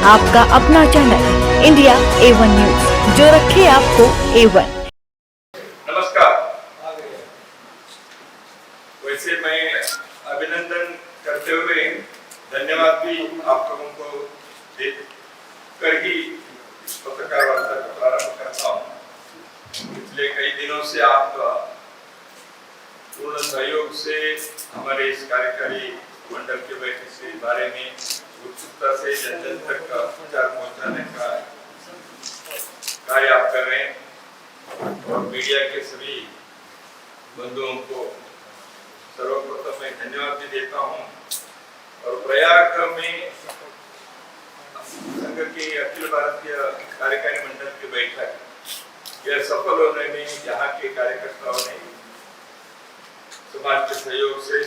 आपका अपना channel India A1 news, जो रखे आपको A1। नमस्कार। वैसे मैं अभिनंदन करते हुए धन्यवाद भी आप लोगों को देकर ही इस पत्रकार वार्ता का प्रारंभ करता हूँ। पिछले कई दिनों से आप पूर्ण सहयोग से हमारे इस कार्यकारी मंडल के बैठक के बारे में उत्सुकता से जन जन तक विचार पहुंचाने का कार्य आप कर रहे हैं और मीडिया के सभी बंधुओं को सर्वप्रथम मैं धन्यवाद भी देता हूं। और प्रयाग में संघ के अखिल भारतीय कार्यकारी मंडल की बैठक यह सफल होने में यहाँ के कार्यकर्ताओं ने समाज के सहयोग से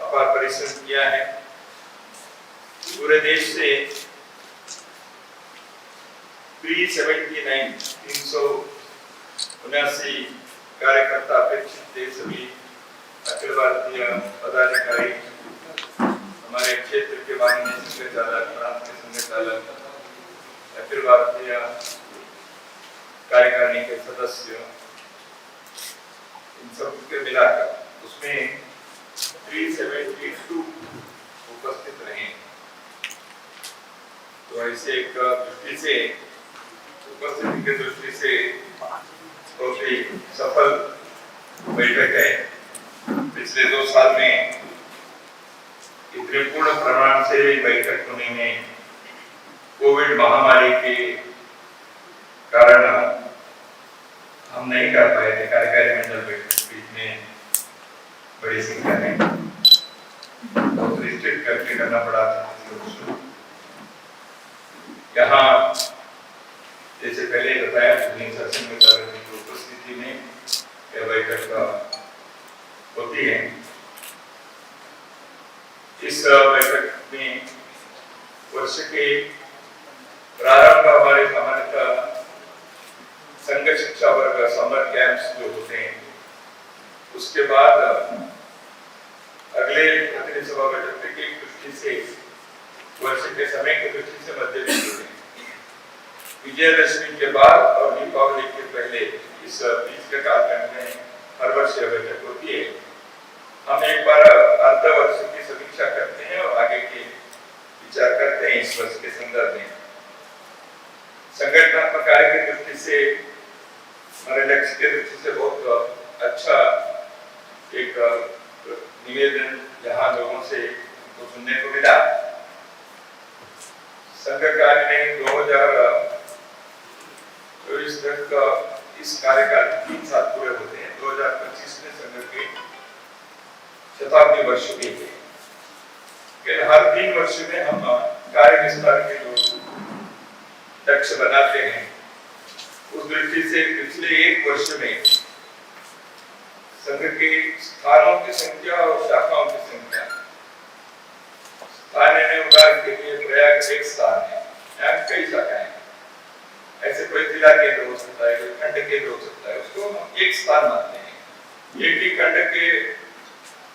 अपार परिश्रम किया है। पूरे देश से 379 कार्यकर्ता अपेक्षित थे। सभी अखिल भारतीय पदाधिकारी, हमारे क्षेत्र के माननीय संघ चालक, प्रांत के संघ चालक, अखिल भारतीय कार्यकारिणी के सदस्य, इन सब के मिलाकर उसमें 372 उपस्थित रहे। तो ऐसे एक दृष्टि से, उपस्थिति की दृष्टि से बहुत ही सफल बैठक है। पिछले 2 साल में इतने पूर्ण प्रमाण से बैठक होने में कोविड महामारी के कारण हम नहीं कर पाए थे। कार्यकारी मंडल बैठक में बड़ी संख्या में बहुत रिस्ट्रिक्ट करके करना पड़ा था। यहाँ जैसे पहले बताया सेशन में की उपस्थिति में यह बैठक होती है। इस बैठक में वर्ष के प्रारंभ हमारे सामान्यतः संघ शिक्षा वर्ग समर कैंप्स जो होते हैं, उसके बाद अगले प्रतिनिधि सभा बैठक की दृष्टि से वर्ष के समय की दृष्टि से मध्य होते हैं। विजयदशमी के बाद और दीपावली के पहले इस बीच के कालखंड में हर वर्ष यह बैठक होती है। हम एक बार अर्ध वर्ष की समीक्षा करते हैं और आगे के विचार करते हैं इस वर्ष के संदर्भ में। संगठनात्मक कार्य की दृष्टि से, हमारे लक्ष्य की दृष्टि से बहुत अच्छा एक निवेदन यहाँ लोगों से तो सुनने को मिला। संघ कार्य ने 2024 तक इस कार्यकाल 3 साल पूरे होते हैं। 2025 में संघ के शताब्दी वर्ष भी है। हर 3 वर्ष में हम कार्य विस्तार के लक्ष्य बनाते हैं। उस दृष्टि से पिछले 1 वर्ष में संघ के स्थानों की संख्या और शाखाओं की संख्या, उदाहरण के लिए प्रयाग एक स्थान है, यहाँ कई शाखाएं हैं। ऐसे कोई जिला केंद्र हो सकता है, कोई खंड केंद्र हो सकता है, उसको हम एक स्थान मानते हैं। एक ही खंड के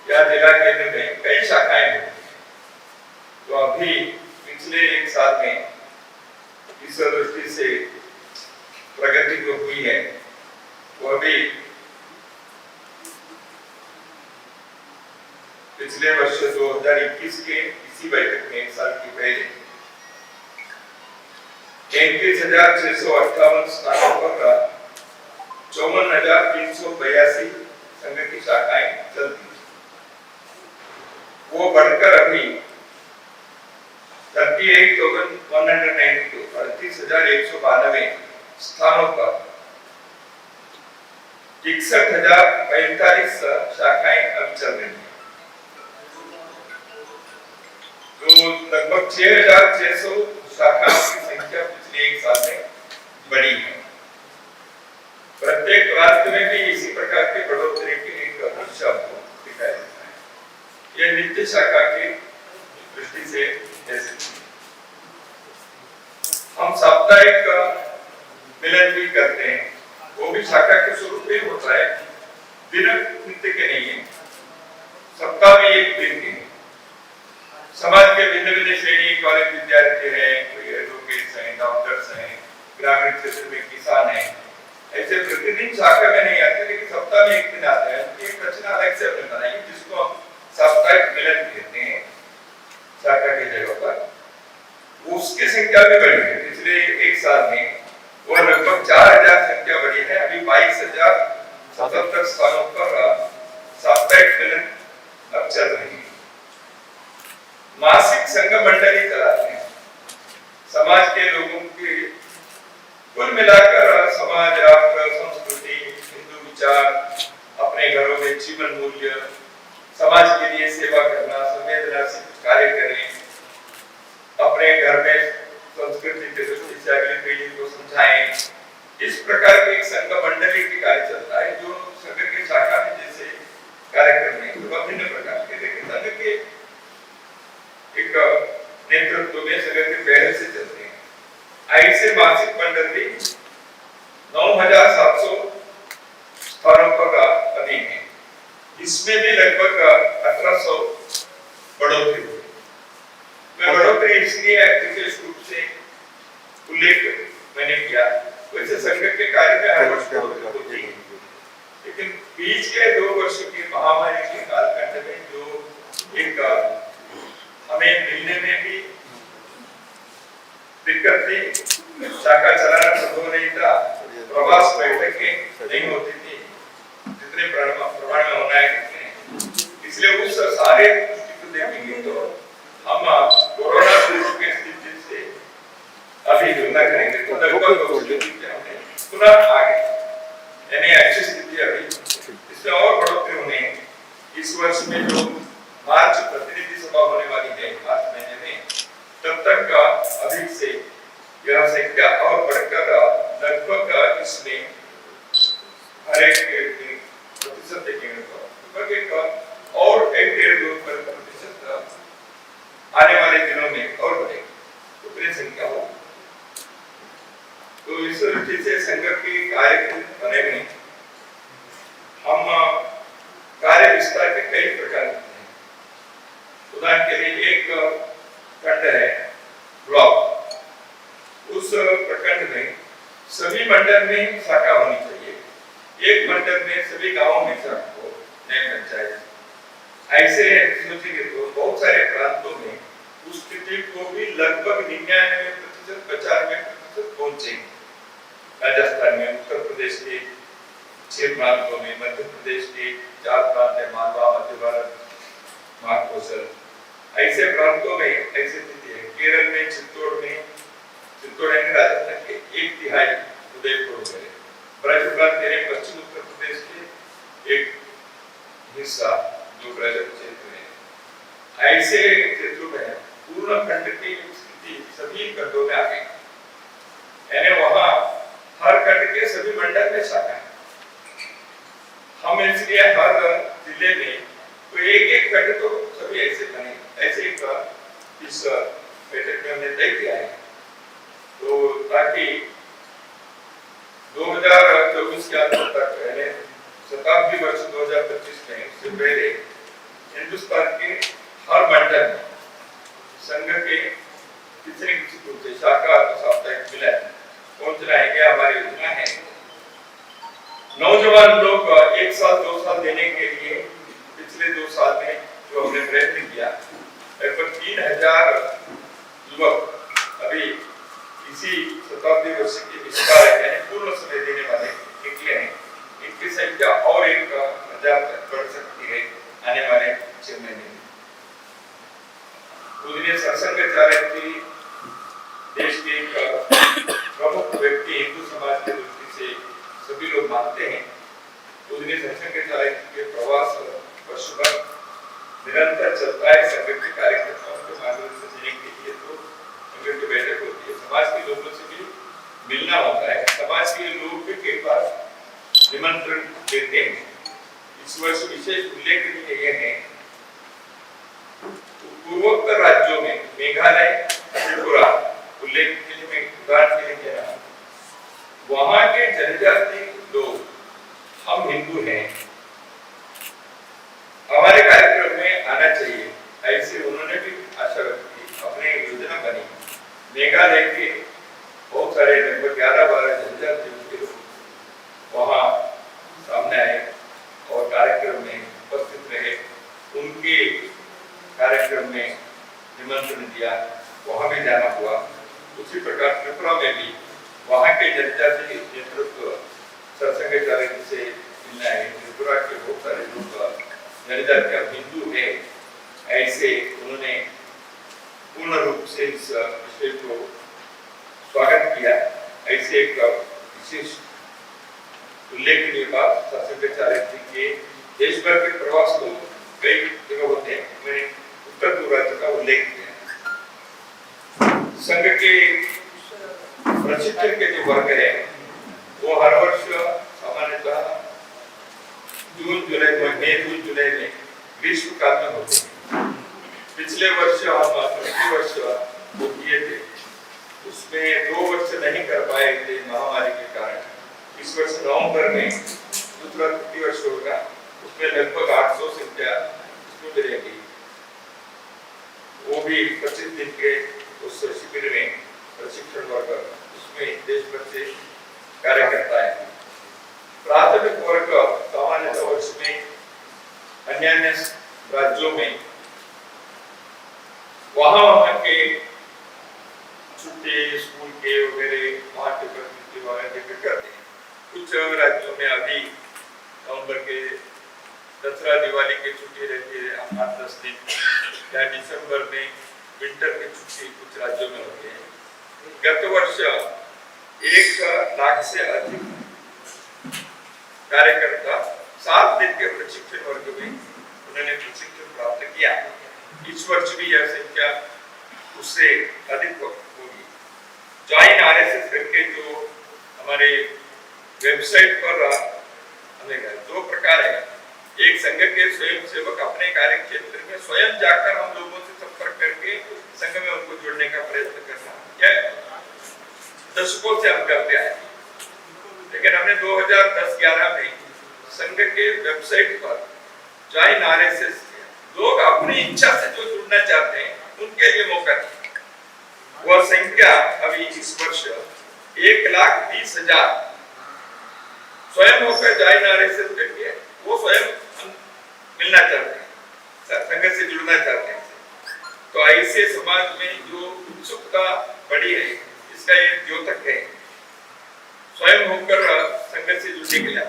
या जिला केंद्र में कई शाखाएं होती हैं। तो अभी पिछले 1 साल में इस दृष्टि से प्रगति जो हुई है वो अभी पिछले वर्ष 2021 के इसी बैठक में 1 साल की पहले 33,658 स्थानों पर 54,382 संघ की शाखाएं चलती थी। वो बढ़कर अभी 38,192 स्थानों पर 61,045 शाखाएं अब चल रही हैं। तो लगभग 6,600 शाखाओं की संख्या पिछले 1 साल में बढ़ी है। प्रत्येक राज्य में भी इसी प्रकार की बढ़ोतरी की एक दृश्य आपको दिखाई देता है। यह नित्य शाखा की दृष्टि से जैसे हम साप्ताहिक मिलन भी करते हैं, वो भी शाखा के स्वरूप में होता है, दिन नित्य के नहीं है, सप्ताह में 1 दिन के समाज के भिन्न भिन्न श्रेणी कॉलेज विद्यार्थी हैं, कोई एडवोकेट्स हैं, डॉक्टर्स हैं, ग्रामीण क्षेत्र में किसान हैं, ऐसे प्रतिदिन शाखा में नहीं आते, लेकिन सप्ताह में एक दिन आते हैं। एक रचना अलग से अपने बनाई जिसको हम साप्ताहिक मिलन कहते हैं शाखा की जगह पर। उसकी संख्या भी बढ़ी है पिछले एक साल में, वो लगभग 4000 संख्या बढ़ी है। अभी 22,077 स्थानों पर साप्ताहिक मिलन अब चल रही है। मासिक संघ मंडली चलाते हैं, समाज के लोगों के कुल मिलाकर समाज, राष्ट्र, संस्कृति, हिंदू विचार, अपने घरों में जीवन मूल्य, समाज के लिए सेवा करना, संवेदना से कार्य करें, अपने घर में संस्कृति की दृष्टि से अगली पीढ़ी को समझाएं। इस प्रकार के एक संघ मंडली की कार्य चलता है, जो संघ की शाखा में जैसे कार्यक्रम है विभिन्न प्रकार के, लेकिन संघ के एक नेतृत्व में संघ के पहले से चलते हैं। ऐसे मासिक मंडली 9,700 स्थानों पर अधीन है। इसमें भी लगभग 1800 बढ़ोतरी हुई। मैं बढ़ोतरी इसलिए विशेष रूप से उल्लेख मैंने किया, वैसे संघ के कार्य में हर वर्ष होती है, लेकिन बीच के 2 वर्षों की महामारी के कालखंड में जो एक हमें मिलने में भी दिक्कत थी, शाखा चलाना संभव नहीं था, प्रवास बैठकें नहीं होती थी जितने प्रमाण में होना है, इसलिए उस सारे दृष्टि को देखेंगे तो हम कोरोना की स्थिति से अभी तुलना करेंगे तो लगभग उस स्थिति से हमने पुनः आगे, यानी अच्छी स्थिति अभी इसमें और बढ़ोतरी होने इस वर्ष में जो मार्च प्रतिनिधि सभा होने वाली है मार्च महीने में, तब तक का अधिक से यह संख्या और बढ़कर लगभग इसमें हर एक प्रतिशत देखेंगे तो लगभग एक और 1.5-2% आने वाले दिनों में और बढ़ेगी, उतनी संख्या हो। तो इस रीति से संघ की कार्यक्रम बने में हम कार्य विस्तार के कई प्रकार होते हैं। उदाहरण के लिए एक खंड है ब्लॉक, उस प्रखंड में सभी मंडल में शाखा होनी चाहिए, एक मंडल में सभी गांवों में शाखा हो, नए पंचायत। ऐसे सोचेंगे तो बहुत सारे प्रांतों में उस स्थिति को भी लगभग 99% 95% पहुंचेंगे। राजस्थान में, उत्तर प्रदेश के 6 प्रांतों में, मध्य प्रदेश के 4 प्रांत है, मालवा, मध्य भारत, महाकौशल, ऐसे प्रांतों में ऐसी स्थिति है। केरल में चित्तौड़ यानी राजस्थान के 1/3 उदयपुर हो गए, ब्रज प्रांत यानी पश्चिम उत्तर प्रदेश के एक हिस्सा जो ब्रज क्षेत्र है, ऐसे क्षेत्रों में पूर्ण खंड की स्थिति सभी खंडों में आ गई, यानी वहां हर खंड के सभी मंडल में शाखा है। हम इसलिए हर जिले में तो एक खंड तो सभी ऐसे बने, ऐसे इस बैठक में हमने तय किया है, तो ताकि 2024 के अंत तक पहले शताब्दी वर्ष 2025 में से पहले हिंदुस्तान के हर मंडल में संघ के किसी न किसी रूप से शाखा साप्ताहिक मिलन पहुंचना है, क्या हमारी योजना है। नौजवान लोग 1 साल 2 साल देने के लिए पिछले 2 साल में जो हमने प्रयत्न किया, लगभग 3000 युवक अभी इसी शताब्दी वर्ष के विस्तार यानी पूर्ण समय देने वाले निकले हैं। इनकी संख्या और 1000 तक बढ़ सकती है आने वाले 6 महीने में। पूजनीय सरसंघचार्य जी देश के प्रमुख व्यक्ति, हिंदू समाज की दृष्टि से सभी लोग मानते हैं। पूजनीय सरसंघचार्य के प्रवास वर्ष भर निरंतर चलता है। संघ के कार्यक्रमों को मार्गदर्शन देने के लिए तो संघ की बैठक होती है, समाज के लोगों से भी मिलना होता है, समाज के लोग भी कई बार निमंत्रण देते हैं। इस वर्ष विशेष उल्लेखनीय यह है, पूर्वोत्तर राज्यों में मेघालय, त्रिपुरा उल्लेख के लिए मैं उदाहरण के लिए कह रहा हूं, वहां के जनजाति लोग, हम हिंदू हैं, हमारे कार्यक्रम में आना चाहिए। ऐसे उन्होंने भी आशा व्यक्त की, अपनी योजना बनी। मेघालय के बहुत सारे लगभग 11-12 जनजाति के लोग वहाँ सामने आए और कार्यक्रम में उपस्थित रहे। उनके कार्यक्रम में निमंत्रण दिया, वहाँ भी जाना हुआ। उसी प्रकार त्रिपुरा में भी वहाँ के जनजाति नेतृत्व सरसंघचार्य जी से मिलना है। त्रिपुरा के बहुत सारे लोग जनजाति अब हिंदू है, ऐसे उन्होंने पूर्ण रूप से इस विषय को स्वागत किया। ऐसे एक विशेष उल्लेखनीय बात सरसंघचार्य जी के देश भर के प्रवास को कई जगह होते हैं, मैंने उत्तर पूर्व राज्य का उल्लेख किया। संघ के प्रशिक्षण के जो वर्ग है वो हर वर्ष सामान्यतः जून जुलाई में ग्रीष्म काल में होते हैं। पिछले वर्ष हम प्रति वर्ष वो किए थे, उसमें 2 वर्ष नहीं कर पाए थे महामारी के कारण। इस वर्ष नवंबर में दूसरा प्रति वर्ष होगा, उसमें लगभग 800 संख्या उसमें मिलेगी। वो भी 25 दिन के उस शिविर में प्रशिक्षण वर्ग, उसमें देश भर से कार्य करता है। प्राथमिक वर्ग सामान्य वर्ष में अन्य राज्यों में वहाँ के छुट्टी स्कूल के वगैरह वहाँ के प्रतिनिधि वगैरह करते हैं। कुछ राज्यों में अभी नवंबर के दसरा दिवाली की छुट्टी रहती है 8-10 दिन, या दिसंबर में विंटर की छुट्टी कुछ राज्यों में होती है। गत वर्ष 1 लाख से अधिक कार्यकर्ता 7 दिन के प्रशिक्षण वर्ग में उन्होंने प्रशिक्षण प्राप्त किया। इस वर्ष भी यह संख्या उससे अधिक होगी। ज्वाइन आरएसएस करके जो हमारे वेबसाइट पर हमें 2 प्रकार है। एक संघ के स्वयं सेवक अपने कार्य क्षेत्र में स्वयं जाकर हम लोगों से संपर्क करके संघ में उनको जोड़ने का प्रयत्न करना, क्या दशकों से हम करते आए। लेकिन हमने 2010-11 में संघ के वेबसाइट पर ज्वाइन आरएसएस लोग अपनी इच्छा से जो जुड़ना चाहते हैं उनके लिए मौका दिया। वह संख्या अभी इस वर्ष 1,20,000 स्वयं होकर ज्वाइन आरएसएस करके वो स्वयं मिलना चाहते हैं, संघ से जुड़ना चाहते हैं। तो ऐसे समाज में जो उत्सुकता बढ़ी है, इसका ये द्योतक है। स्वयं होकर संघ से जुड़ने के लिए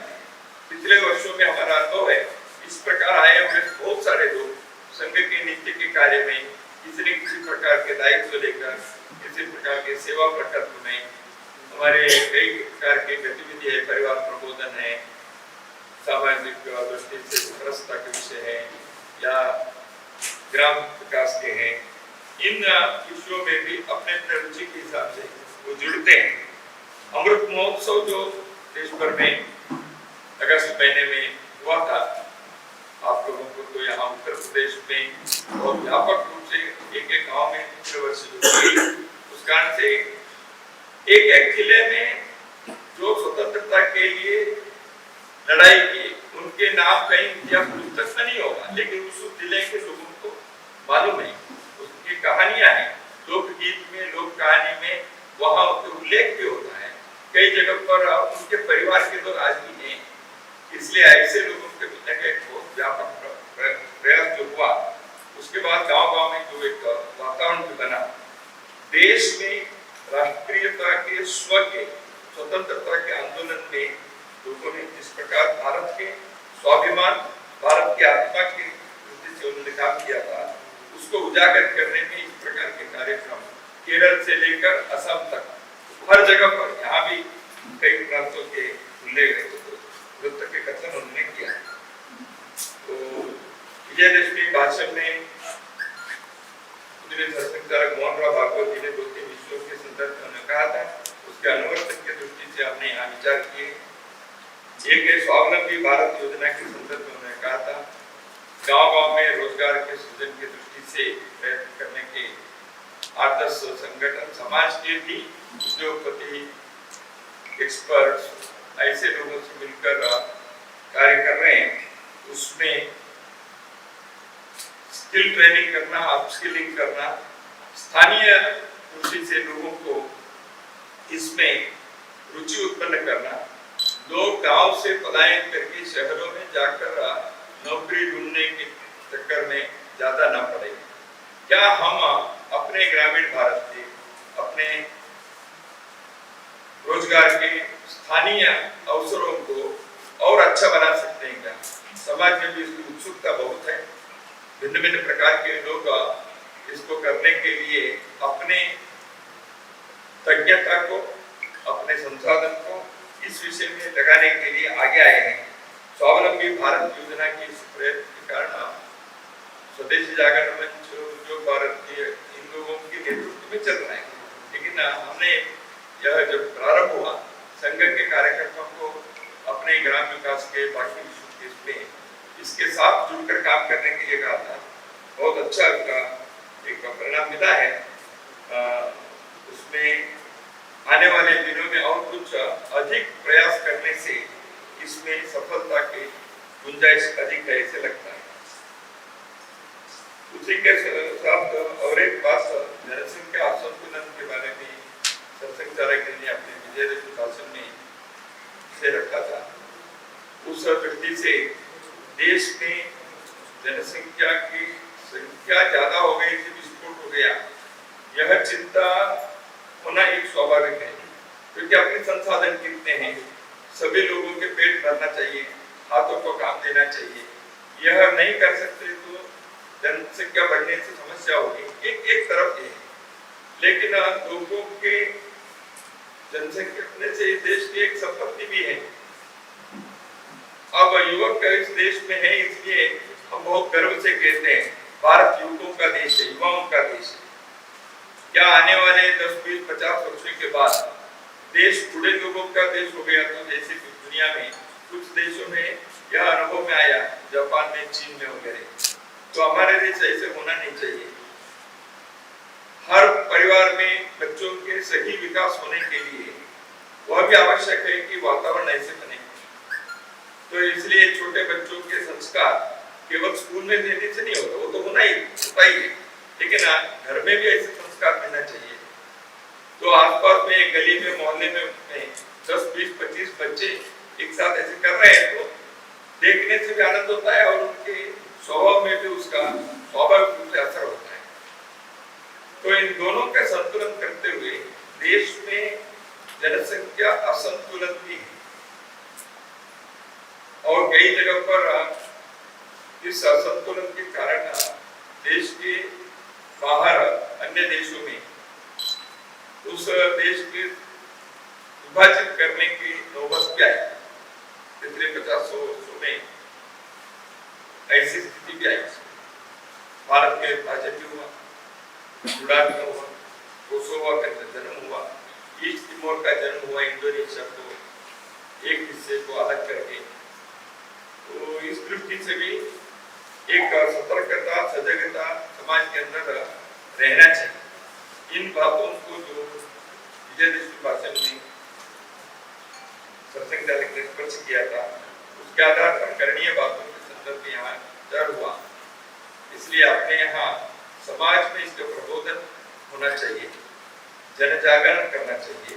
पिछले वर्षों में हमारा अनुभव है, इस प्रकार आए हुए बहुत सारे लोग संघ के नित्य के कार्य में किसी न किसी प्रकार के दायित्व लेकर, किसी प्रकार के सेवा प्रकल्प में, हमारे कई प्रकार के गतिविधि है, परिवार प्रबोधन है, सामाजिक दृष्टि से सुरक्षा के विषय है, या ग्राम विकास के हैं, इन विषयों में भी अपने अपने रुचि के हिसाब से वो जुड़ते हैं। अमृत महोत्सव जो देश भर में अगस्त महीने में हुआ था, आप लोगों को तो यहाँ उत्तर प्रदेश में और व्यापक रूप से एक गांव में पिछले वर्ष उस कारण से एक जिले में जो स्वतंत्रता के लिए लड़ाई की, उनके नाम कहीं इतिहास पुस्तक में नहीं होगा, लेकिन उस जिले के लोगों को मालूम है, उसकी कहानियां हैं, लोकगीत में, लोक कहानी में वहाँ उल्लेख भी होता है। कई जगह पर उनके परिवार के लोग आज भी हैं, इसलिए ऐसे लोगों के मिलने का एक बहुत व्यापक प्रयास जो हुआ, उसके बाद गांव-गांव में जो एक वातावरण बना, देश में राष्ट्रीयता के स्व के स्वतंत्रता के आंदोलन में लोगों ने जिस प्रकार भारत के स्वाभिमान, भारत की आत्मा की दृष्टि से उन्होंने काम किया था, उसको उजागर करने में इस प्रकार के कार्यक्रम केरल से लेकर असम तक हर जगह पर, यहाँ भी कई प्रांतों के उल्लेख वृत्त के कथन उन्होंने किया। तो विजयदशमी भाषण में मोहनराव भागवत जी ने 2-3 विषयों के संदर्भ में कहा था, उसके अनुवर्तन के दृष्टि से हमने यहाँ विचार किए। एक स्वावलंबी भारत योजना के संदर्भ में उन्होंने कहा था, गांव-गांव में रोजगार के सृजन की दृष्टि से प्रयत्न करने के 8-10 संगठन, समाज के भी उद्योगपति, एक्सपर्ट्स, ऐसे लोगों से मिलकर कार्य कर रहे हैं। उसमें स्किल ट्रेनिंग करना, अपस्किलिंग करना, स्थानीय कृषि से लोगों को इसमें रुचि उत्पन्न करना, लोग गांव से पलायन करके शहरों में जाकर नौकरी ढूंढने के चक्कर में ज्यादा न पड़े। क्या हम अपने ग्रामीण भारत के, अपने रोजगार के स्थानीय अवसरों को और अच्छा बना सकते हैं क्या? समाज में भी इसकी उत्सुकता बहुत है। भिन्न भिन्न प्रकार के लोग इसको करने के लिए अपने तज्ञता को, अपने संसाधन को इस विषय में लगाने के लिए आगे आए हैं। स्वावलंबी भारत योजना के इस प्रयत्न के कारण स्वदेशी जागरण मंच, उद्योग भारत के इन लोगों के नेतृत्व में चल रहा है। लेकिन हमने यह जब प्रारंभ हुआ, संघ के कार्यकर्ताओं को अपने ग्राम विकास के बाकी में इसके साथ जुड़कर काम करने के लिए कहा था। बहुत अच्छा इसका एक परिणाम मिला है। उसमें आने वाले दिनों में और कुछ अधिक प्रयास करने से इसमें सफलता की गुंजाइश अधिक है, ऐसे लगता है। उसी के साथ और एक बात, जनसंख्या असंतुलन के बारे में सरसंघ चालक ने अपने विजयदशमी भाषण में से रखा था। उस दृष्टि से देश में जनसंख्या की संख्या ज्यादा हो गई थी, विस्फोट हो गया, यह चिंता होना एक स्वाभाविक है, क्योंकि अपने संसाधन कितने हैं, सभी लोगों के पेट भरना चाहिए, हाथों को काम देना चाहिए। यह नहीं कर सकते तो जनसंख्या बढ़ने से समस्या होगी। एक तरफ ये है, लेकिन लोगों के जनसंख्या बढ़ने से देश की एक संपत्ति भी है। अब युवक इस देश में है, इसलिए हम बहुत गर्व से कहते हैं भारत युवकों का देश है, युवाओं का देश है। क्या आने वाले 10, 20, 50 वर्षों के बाद देश बूढ़े लोगों का देश हो गया? तो जैसे दुनिया में कुछ देशों में यह अनुभव में आया, जापान में, चीन में वगैरह, तो हमारे देश ऐसे होना नहीं चाहिए। हर परिवार में बच्चों के सही विकास होने के लिए वह भी आवश्यक है कि वातावरण ऐसे बने। तो इसलिए छोटे बच्चों के संस्कार केवल स्कूल में देने से नहीं होता, वो तो होता ही है, लेकिन घर में भी ऐसे संस्कार देना चाहिए। तो आसपास में, गली में, मोहल्ले में 10, 20, 25 बच्चे एक साथ ऐसे कर रहे हैं तो देखने से भी आनंद होता है और उनके स्वभाव में भी उसका स्वाभाविक रूप से असर होता है। तो इन दोनों का संतुलन करते हुए देश में जनसंख्या असंतुलन भी है और कई जगह पर इस असंतुलन के कारण देश के बाहर अन्य देशों में उस देश के विभाजित करने की नौबत भी आई। पिछले 50 वर्षों में ऐसी स्थिति भी आई। भारत के विभाजन भी हुआ, सूडान का हुआ, कोसोवो का जन्म हुआ, ईस्ट तिमोर का जन्म हुआ, इंडोनेशिया को एक हिस्से को अलग करके। तो इस दृष्टि से भी एक सतर्कता, सजगता समाज के अंदर रहना चाहिए। इन बातों को जो विजयदशमी भाषण में सरसंघ चालक ने स्पर्श किया था, उसके आधार पर करणीय बातों के संदर्भ में यहाँ चर्चा हुआ। इसलिए अपने यहाँ समाज में इसका प्रबोधन होना चाहिए, जन जागरण करना चाहिए।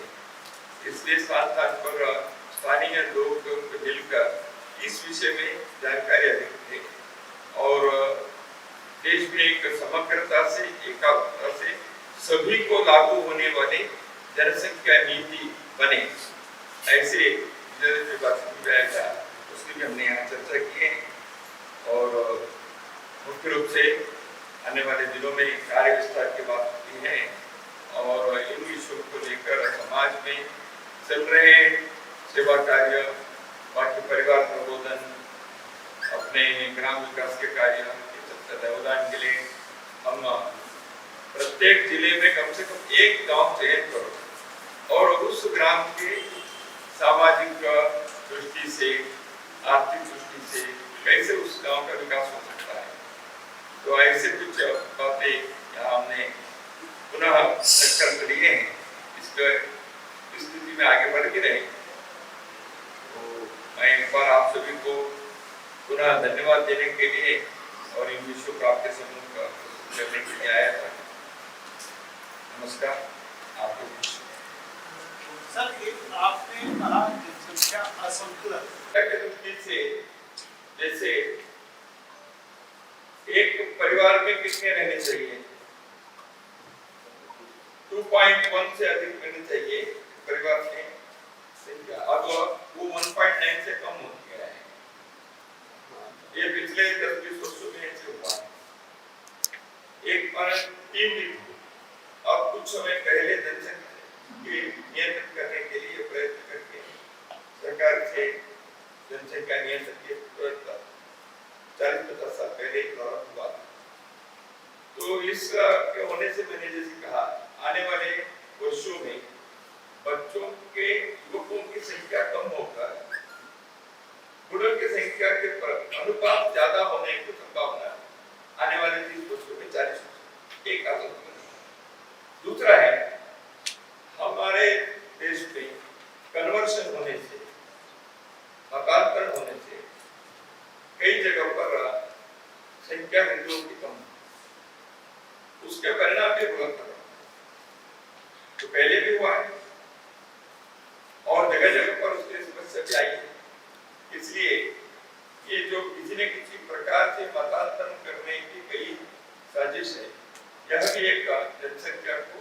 इसलिए स्थान पर स्थानीय लोग मिलकर इस विषय में जानकारी अधिक थे और देश में एक समग्रता से, एकाग्रता से सभी को लागू होने वाली जनसंख्या नीति बने, ऐसे उसकी भी हमने यहाँ चर्चा की है। और मुख्य रूप से आने वाले दिनों में कार्य विस्तार की बात की है और इन विषयों को लेकर समाज में चल रहे सेवा कार्य, बाकी परिवार प्रबोधन, अपने ग्राम विकास के कार्य व्यवधान के लिए हम प्रत्येक जिले में कम से कम एक गांव चयन करो और उस ग्राम के सामाजिक दृष्टि से, आर्थिक दृष्टि से कैसे उस गांव का विकास हो सकता है। तो ऐसे कुछ बातें यहाँ हमने पुनः संकल्प लिए हैं, इसके स्थिति में आगे बढ़ के रहे। तो मैं एक बार आप सभी को पुनः धन्यवाद देने के लिए और इन विषयों पर आपके समूह का करने के लिए आया था। नमस्कार, आपको सर एक आपने कहा जनसंख्या असंतुलन के दृष्टि से जैसे एक परिवार में कितने रहने चाहिए, 2.1 से अधिक रहने चाहिए परिवार में संख्या, अब वो 1.9 से कम हो गया है। ये पिछले 10-20 वर्षों में ऐसे हुआ है। एक बार 3 दिन अब कुछ समय पहले जनसंख्या के नियंत्रण करने के लिए प्रयत्न करके सरकार से जनसंख्या नियंत्रण के प्रयत्न 40-50 साल पहले एक दौरान हुआ था। तो इस के होने से मैंने जैसे कहा, आने वाले वर्षों में बच्चों के युवकों की संख्या कम होकर बुढ़ों की संख्या के अनुपात ज्यादा होने की संभावना आने वाले 30 वर्षों में 40%। एक असंतुलन। दूसरा है, हमारे देश में कन्वर्शन होने से, मकानकरण होने से कई जगह पर संख्या हिंदुओं की कम, उसके परिणाम भी भुगतना पड़ा। तो पहले भी हुआ है और जगह जगह पर उसकी समस्या भी आई है। इसलिए ये जो किसी न किसी प्रकार से मतांतरण करने की कई साजिश है, यह भी एक जनसंख्या को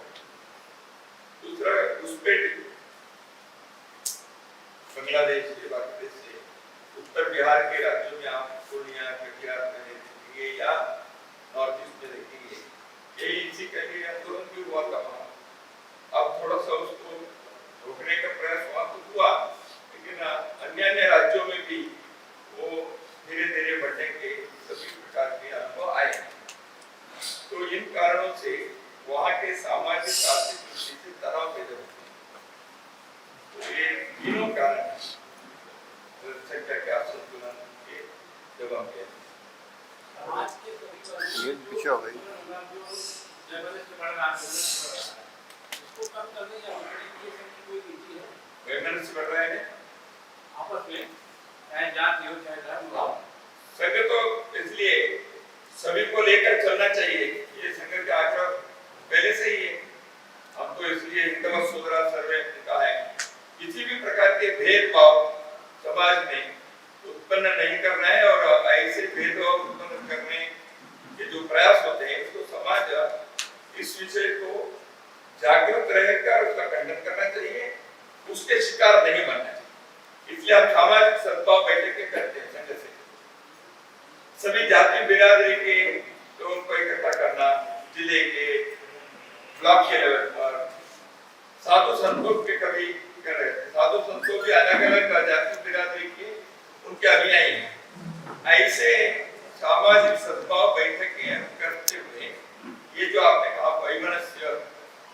दूसरा उस पर बांग्लादेश के बांग्लादेश से उत्तर बिहार के राज्यों में आप पूर्णिया कटिहार में देखेंगे या नॉर्थ ईस्ट में देखेंगे, यही इसी के लिए आंदोलन भी हुआ था। अब थोड़ा सा उसको रोकने का प्रयास वहां तो हुआ, लेकिन अन्य राज्यों में भी वो धीरे धीरे बढ़ने के सभी प्रकार के अनुभव आए। तो इन कारणों से वहां के सामाजिक आर्थिक दृष्टि से तनाव पैदा होते हैं। तो ये तीनों कारण जनसंख्या के असंतुलन के जवाब दिए। ये पीछे हो गई। वैमनस्य बढ़ रहे हैं आपस में, चाहे जाति हो चाहे धर्म हो। संघ तो इसलिए सभी को लेकर चलना चाहिए, ये संघ का आग्रह पहले से ही है। हम तो इसलिए हिंदू सोदरा सर्वे का है, किसी भी प्रकार के भेदभाव समाज में उत्पन्न नहीं करना है और ऐसे भेदभाव उत्पन्न करने के जो प्रयास होते हैं उसको समाज इस विषय को जागरूक रहकर उसका खंडन करना चाहिए, उसके शिकार नहीं बनना चाहिए। इसलिए हम सामाजिक सद्भाव बैठकें करते हैं संघ से, सभी जाति बिरादरी के लोगों को इकट्ठा करना, जिले के ब्लॉक के लेवल पर साधु संतों के कभी कर रहे थे, साधु संतों भी अलग अलग जाति बिरादरी के उनके अनुयायी हैं। ऐसे सामाजिक सद्भाव बैठकें करते हुए ये जो आपने कहा वैमनस्य,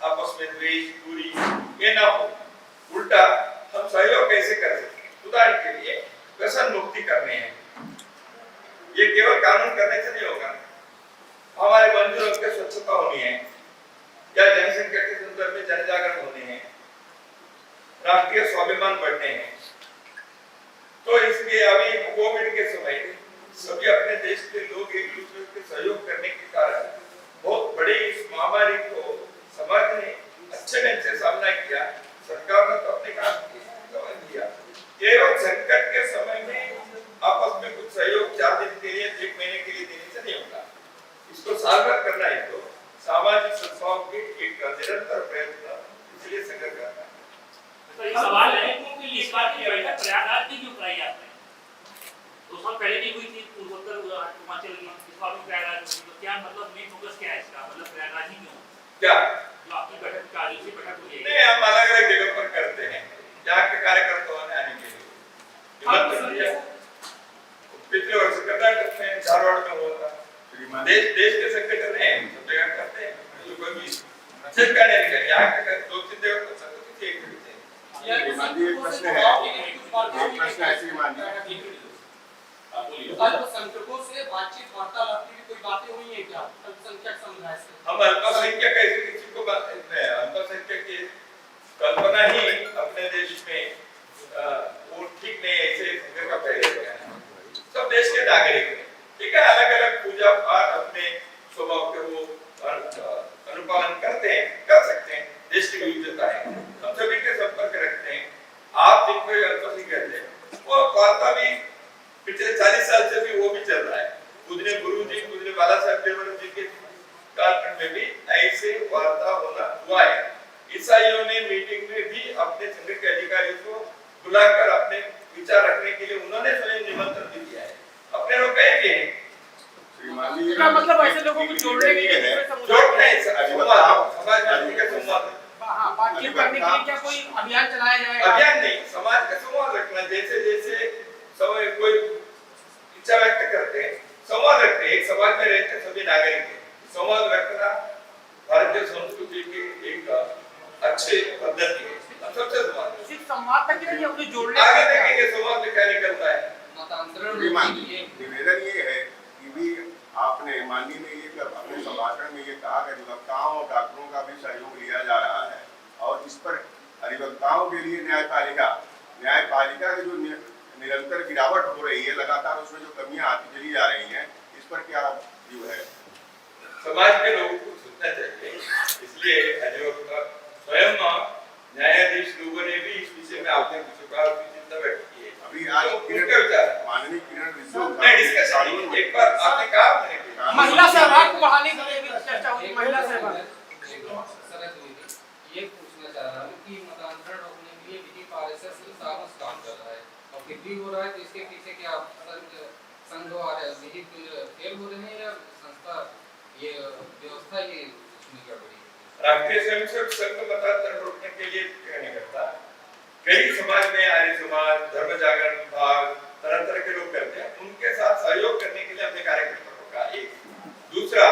आपस में द्वेष, दूरी, ये ना हो, उल्टा हम सहयोग कैसे कर सकते हैं। उदाहरण के लिए व्यसन मुक्ति करने हैं, ये केवल कानून करने से नहीं होगा। हमारे मंदिरों की स्वच्छता होनी है या जनसंख्या के संदर्भ में जनजागरण होने हैं, राष्ट्रीय स्वाभिमान बढ़ने हैं। तो इसलिए अभी कोविड के समय सभी अपने देश के लोग एक दूसरे के सहयोग करने के कारण बहुत बड़ी इस महामारी को समाज ने अच्छे ढंग से सामना किया। सरकार ने तो अपने काम किया। केवल संकट के समय में आपस में कुछ सहयोग 4 दिन के लिए, 1 महीने के लिए देने से नहीं होगा। इसको साल भर करना है तो सामाजिक सद्भाव के एक निरंतर प्रयत्न इसलिए संघ करना है। तो एक सवाल है कि इस बार की बैठक प्रयागराज में क्यों कराई आपने? 2 साल पहले भी हुई थी पूर्वोत्तर हिमाचल की, इस बार भी प्रयागराज में, तो क्या मतलब मेन फोकस क्या है इसका? मतलब प्रयागराज ही क्यों? क्या जो आपकी बैठक का आयोजित बैठक हुई है, नहीं, हम अलग अलग जगह पर करते हैं जहाँ के कार्यकर्ताओं ने आने के लिए। पिछले वर्ष कर्नाटक में, धारवाड़ में हुआ था। देश के संगठन है, सब जगह करते हैं। जो कोई भी चेक करने नहीं, यहाँ के 2-3 जगह पर सब एक प्रश्न ऐसे मानिए अल्पसंख्यकों से बातचीत वार्तालाप की कोई बातें हुई है क्या अल्पसंख्यक समुदाय से? हम अल्पसंख्यक कैसे किसी को अल्पसंख्यक की कल्पना ही अपने देश में वो ठीक नहीं, ऐसे का पहले सब देश के नागरिक हैं, ठीक है, अलग अलग पूजा पालन करते हैं, कर सकते हैं, देश की विविधता है, हम सभी के संपर्क रखते हैं। आप जिनको ये अल्पसी कहते हैं वो वार्ता भी पिछले 40 साल से भी वो भी चल रहा है। पूजनीय गुरु जी, पूजनीय बाला साहब देवरम जी के कालखंड में भी ऐसे वार्ता हुआ है। ईसाइयों ने मीटिंग में भी अपने संघ के अधिकारियों को बुलाकर अपने विचार रखने के लिए उन्होंने स्वयं निमंत्रण भी दिया है। अपने लोग कहे भी हैं। इसका मतलब ऐसे लोगों को जोड़ने के लिए समाज का संवाद, बातचीत करने के लिए क्या कोई अभियान चलाया जाएगा? अभियान नहीं, समाज का संवाद रखना। जैसे जैसे सब कोई इच्छा व्यक्त करते हैं, संवाद रखते हैं, एक समाज में रहते हैं सभी नागरिक हैं, संवाद रखना भारतीय संस्कृति की एक अच्छी पद्धति है। सबसे सिर्फ संवाद तक ही नहीं, अपने जोड़ने आगे देखेंगे संवाद में क्या निकलता है। निवेदन ये है कि भी आपने माननीय में ये अपने संभाषण में ये कहा कि अधिवक्ताओं और डॉक्टरों का भी सहयोग लिया जा रहा है और इस पर अधिवक्ताओं के लिए न्यायपालिका की जो निरंतर गिरावट हो रही है, लगातार उसमें जो कमियां आती चली जा रही हैं, इस पर क्या व्यू है? समाज के लोगों को सोचना चाहिए। इसलिए अधिवक्ता स्वयं न्यायाधीश लोगों ने भी इस विषय में आपने चिंता व्यक्त की है। अभी आज माननीय किरण रिजिजू एक बार आपने कहा महिला सहभाग को बढ़ाने के लिए भी चर्चा हुई। महिला सहभाग ये पूछना चाह रहा हूँ कि मतांतरण रोकने के लिए विधि पारिषद सालों से काम कर रहा है और फिर भी हो रहा है, तो इसके पीछे क्या संघ और विधि फेल हो रहे हैं या संस्था ये व्यवस्था ये नहीं कर रही? राष्ट्रीय स्वयंसेवक संघ मतांतरण रोकने के लिए क्या नहीं करता। कई समाज में आर्य समाज, धर्म जागरण विभाग, तरह तरह के लोग करते हैं, उनके साथ सहयोग करने के लिए अपने कार्यकर्ताओं का एक। दूसरा,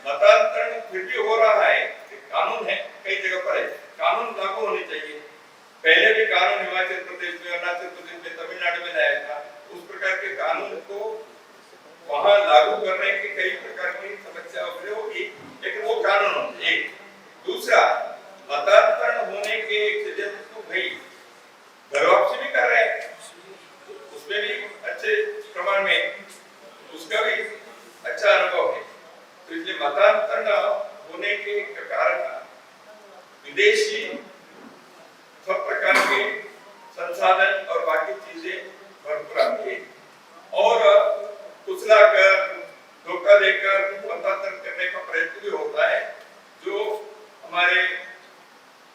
मतांतरण फिर भी हो रहा है, कानून है, कई जगह पर है, कानून लागू होने चाहिए। पहले भी कानून हिमाचल प्रदेश में, अरुणाचल प्रदेश में, तमिलनाडु में लाया था, उस प्रकार के कानून को वहां लागू करने की कई प्रकार की समस्या होगी, लेकिन वो कानून होना एक। दूसरा, मतांतरण होने के एक तो भाई घर वापसी भी कर रहे हैं, उसमें भी अच्छे प्रमाण में उसका भी अच्छा अनुभव है। तो इसलिए मतांतरण होने के कारण विदेशी सब प्रकार के संसाधन और बाकी चीजें भरपूर आती है और कुचलाकर, धोखा देकर मतांतरण करने का प्रयत्न भी होता है, जो हमारे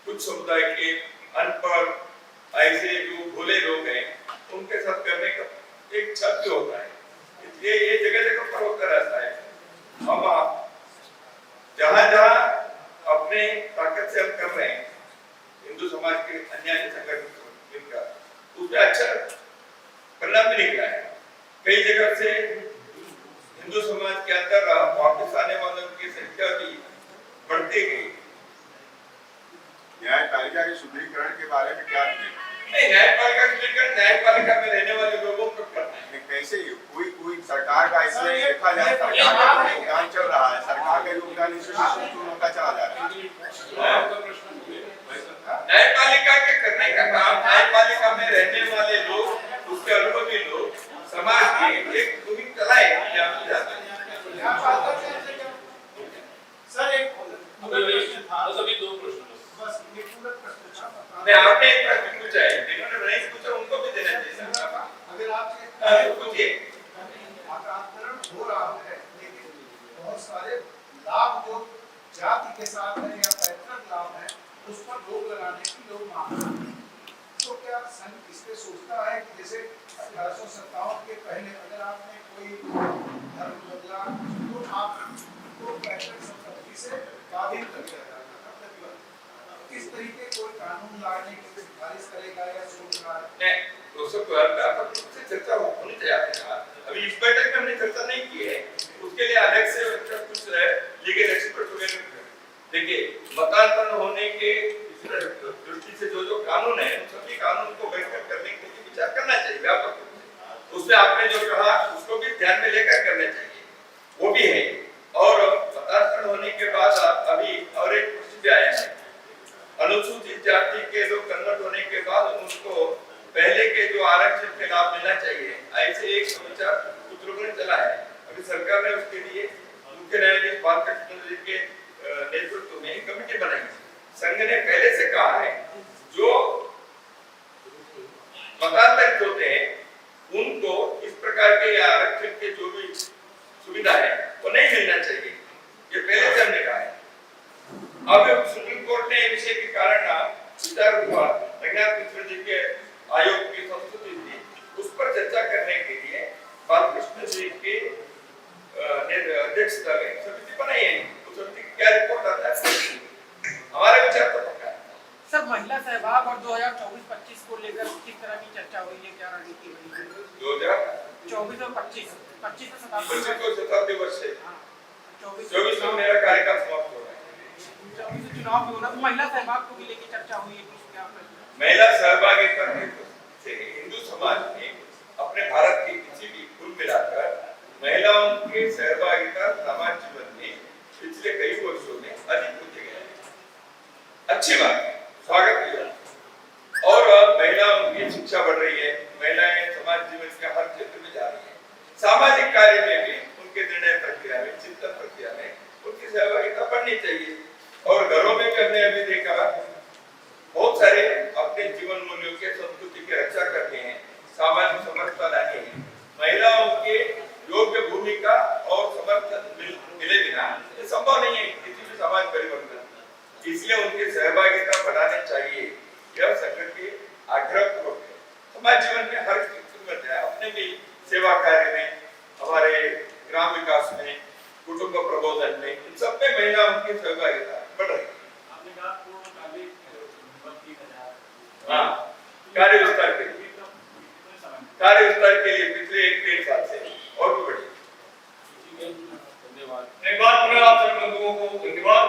कुछ समुदाय के अनपढ़ ऐसे जो भोले लोग हैं उनके साथ करने का एक छल भी होता है। इसलिए ये जगह जगह पर होता रहता है। हम जहां जहां अपने ताकत से हम कर रहे हैं हिंदू समाज के अन्य संगठन मिलकर, उसमें अच्छा परिणाम भी निकला है। कई जगह से हिंदू समाज के अंदर वापस आने वालों की संख्या भी बढ़ती गई। न्यायपालिका के सुदृढ़ीकरण के बारे में क्या नहीं, न्यायपालिका सुदृढ़ीकरण न्यायपालिका में रहने वाले लोगों को करना है। कैसे कोई सरकार का इसमें देखा जाए, सरकार का योगदान चल रहा है, सरकार का योगदान इसमें होता चला जा रहा है। न्यायपालिका के करने का काम न्यायपालिका में रहने वाले लोग, उसके अनुभवी लोग समाज की एक मुहिम चलाए। सर एक सभी दो प्रश्न बस ये पूरा प्रश्न नहीं, आपने एक प्रश्न पूछा है, जिन्होंने नहीं पूछा उनको भी देना चाहिए। अगर आप पूछिए। मतांतरण हो रहा है, लेकिन बहुत सारे लाभ जो जाति के साथ है या पैतृक लाभ है, उस पर रोक लगाने की लोग मांग रहे हैं। तो क्या संघ इस पे सोचता है कि जैसे 1857 के पहले अगर आपने कोई धर्म बदला तो आपको पैतृक संपत्ति से बाधित कर दिया जाता था। किस तरीके कोई कानून लाने की सिफारिश करेगा या सोच रहा है? नहीं, तो सब व्यापक रूप से चर्चा होनी चाहिए। अभी इस बैठक में हमने चर्चा नहीं की है, उसके लिए अलग से कुछ लीगल एक्सपर्ट वगैरह। देखिए, मतांतरण होने के दृष्टि से जो कानून है, सभी कानून को बेहतर करने के लिए विचार करना चाहिए व्यापक रूप से। उसमें आपने जो कहा उसको भी ध्यान में लेकर करना चाहिए, वो भी है। और मतांतरण होने के बाद अभी और एक प्रश्न भी आया है, अनुसूचित जाति के लोग कन्वर्ट होने के बाद उनको पहले के जो आरक्षण के लाभ मिलना चाहिए, ऐसे एक विचार कुछ लोगों ने चला है। अभी सरकार ने उसके लिए मुख्य न्यायाधीश बालकृष्ण जी के नेतृत्व में कमेटी बनाई। संघ ने पहले से कहा है जो मतांतरित होते हैं उनको इस प्रकार के आरक्षण के जो भी सुविधा है वो नहीं मिलना चाहिए, ये पहले से हमने कहा है। अब सुप्रीम कोर्ट ने विषय के कारण विचार हुआ, रघुनाथ मिश्र जी के आयोग की संस्तुति थी, उस पर चर्चा करने के लिए बालकृष्ण जी के अध्यक्षता में समिति बनाई है। उस समिति की क्या रिपोर्ट आता है, हमारा विचार तो पक्का है। सर महिला सहभाग और 2024-25 को लेकर किस तरह की चर्चा हुई है, क्या रणनीति हुई है? 2024 और 25 को शताब्दी वर्ष है, 24 में 24 मेरा कार्यकाल समाप्त हो रहा है। चुनाव भी होना, तो महिला सहभाग को भी लेकर चर्चा हुई है, कुछ क्या? महिला सहभागिता से हिंदू समाज में अपने भारत के किसी भी कुल मिलाकर महिलाओं की सहभागिता समाज जीवन में पिछले कई वर्षों में अधिक होते गए। अच्छी बात है, स्वागत किया। और महिलाओं की शिक्षा बढ़ रही है, महिलाएं समाज जीवन के हर क्षेत्र में जा रही है, सामाजिक कार्य में भी उनके निर्णय प्रक्रिया में, चिंतन प्रक्रिया में उनकी सहभागिता बढ़नी चाहिए। और घरों में भी हमने अभी देखा बहुत सारे अपने जीवन मूल्यों के, संस्कृति की रक्षा करते हैं, सामाजिक समरसता लानी है। महिलाओं के योग्य भूमिका और समर्थन मिले बिना ये संभव नहीं है किसी भी समाज परिवर्तन, इसलिए उनकी सहभागिता बढ़ानी चाहिए। यह संघ के आग्रह पूर्वक है। समाज जीवन में हर क्षेत्र में जाए, अपने भी सेवा कार्य में, हमारे ग्राम विकास में, कुटुंब प्रबोधन में, इन सब में महिलाओं की सहभागिता बढ़ रही है। हाँ, कार्य विस्तार के लिए पिछले 1-1.5 साल से और भी बढ़ी। धन्यवाद। एक बार पुनः आप सब लोगों को धन्यवाद।